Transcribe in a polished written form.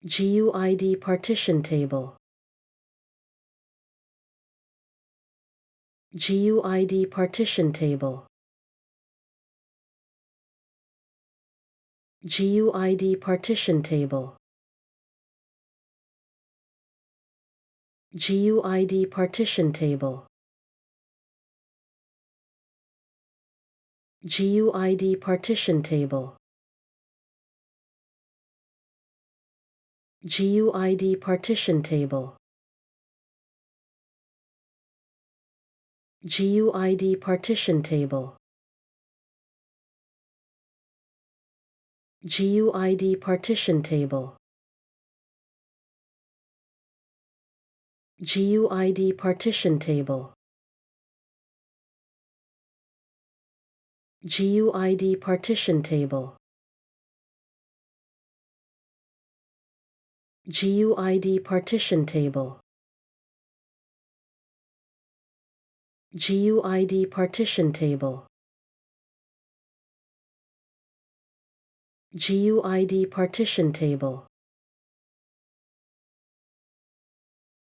GUID partition table. GUID partition table. GUID partition table. GUID partition table. GUID partition table. GUID partition table. GUID partition table. GUID partition table. GUID partition table. GUID partition table. GUID partition table. GUID partition table. GUID partition table.